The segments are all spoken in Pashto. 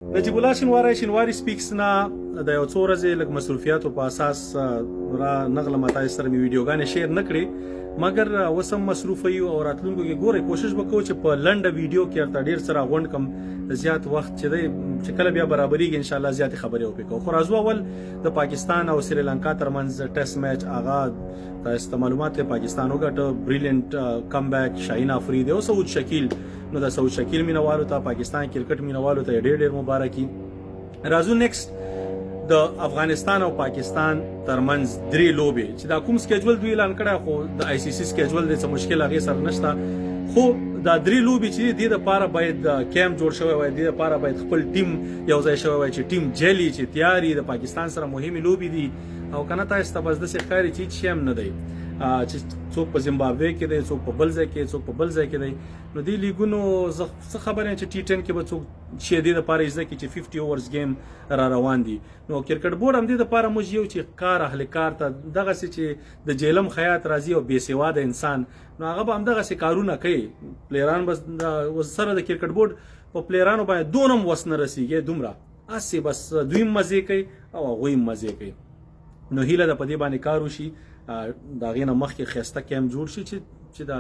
نجیب الله شینواری سپیکس نه د یو څو ورځې لږ مصروفیاتو په اساس را نغله متای سره می ویډیوګانې شیر نه کړې مګر اوس هم مصروف یو او راتلونکو کې ګوره کوشش وکړو چې په لنډه ویډیو کې ارته ډیر سره غونډ کم زیات وخت چې دی چې کله بیا برابرېږي ان شاء الله زیات خبرې وکړو خو راځو اول د پاکستان او سریلانکا ترمنځ ټیسټ میچ آغاز تاسو معلومات ته پاکستان وګټه بریلینټ کم بیک شاهین افریدی او سعود شکیل نو د سعود شکیل مینوالو ته پاکستان کرکټ مینوالو ته ډېر مبارکي راځو نیکسټ د افغانستان او پاکستان ترمنځ درې لوبې چې دا کوم سکیجول دوی اعلان کړی خو د آی سی سی سکیجول د څه مشکل هغه سره نشته خو دا درې لوبې چې د لپاره باید کیمپ جوړ شوی وای د لپاره باید خپل ټیم یو ځای شوی وای چې ټیم جلی چې تیاری د پاکستان سره مهمه لوبې دي او کنه تاسو ته بس د ښکاری چې شیم نه دی چې څوک په زیمبابوے کې دی څوک په بل ځای کې څوک په بل ځای کې دی نو دی لیګونو څه خبره چې ټي 10 کې به څوک شي د لپاره ځکه چې 50 اورز گیم را روان دي نو کرکټ بورډ هم د لپاره موږ یو چې کار اهل کار ته دغه چې د جیلم خیاط راځي او بے سواده انسان نو هغه به هم دغه کارونه کوي پلیران بس سره د کرکټ بورډ په پلیرانو باندې دونم وسنه رسیږي دومره اسی بس دوی مزه کوي او غوي مزه کوي نو هیله د پدی باندې کار وشي دا غینه مخکې خسته کیم جوړ شي چې دا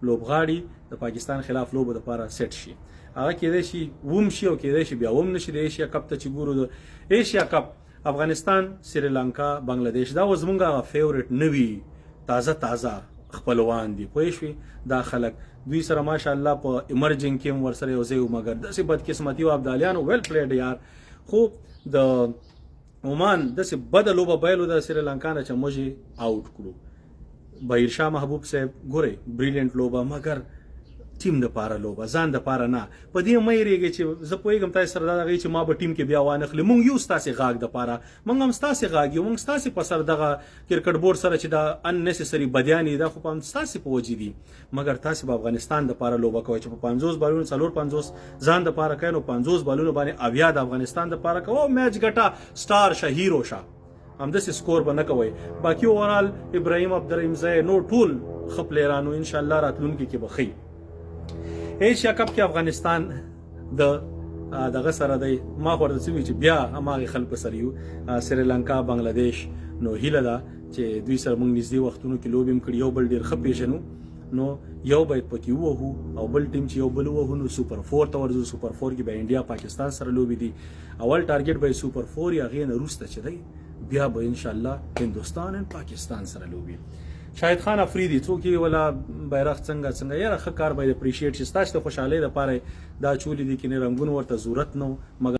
لوبغاړي د پاکستان خلاف لوب لپاره سیټ شي هغه کېدای شي ووم شي او کېدای شي بیا ووم نشي د ایشیا کپ ته چې ګورو د ایشیا کپ افغانستان سریلانکا بنگلاديش دا وزمونږه فیورټ نوی تازه خپلوان دي پوه شئ دا خلک دوی سره ماشاءالله په ایمرجنګ کې ور سره یو ځای مګر داسې بدقسمتي او ابدالیانو ویل پلیډ یار خو د عمان داسې بد لوبه بایلو د سریلانکا نه چې موږ آوټ کړو بهیر شاه محبوب صاحب ګوره بریلینټ لوبه مګر ټیم د پاره لوبه ځان د پاره نه په دې مې ریږي چې زه پوهیږم تاسو سره دا غي چې ما به ټیم کې بیا وانخلې مونږ یو ستاسو غاګ د پاره مونږ هم ستاسو غاګ یو مونږ ستاسو په سر دغه کرکټ بورډ سره چې دا ان نیسسری بدیانی دا خو په ستاسو په وجې دي مګر تاسو په افغانستان د پاره لوبه کوي چې په 50 بالونو 450 ځان د پاره کینو 50 بالونو باندې اویا د افغانستان د پاره کوو میچ ګټه سٹار شهیرو شه همداسې سکور به نه کوي باقي اورال ابراهیم عبدالرحیم زای نو ټول خپلرانو ان شاء الله راتلونکي کې بخي ایشیا کپ کې افغانستان د دغه سره دی ما ورته سوي چې بیا هغه خلک سره یو سریلانکا بنگلاديش نو هیله ده چې دوی سره موږ نږدې وختونو کې لوبیم کړی یو بل ډیر خپېژنو نو یو باید پکې وو او بل ټیم چې یو بل وو نو سوپر 4 ته ورځو سوپر 4 کې به انډیا پاکستان سره لوبي دي اول ټارګټ به سوپر 4 یا غین روسته چې دی بیا به ان شاء الله هندستان او پاکستان سره لوبي شاهد خان افریدی څوک ولا بیرغ څنګه یاره ښه کار باید اپریشیټ شي ستاسو د خوشحالۍ لپاره دا چولې دي کې نه رنگونه ورته ضرورت نو مګر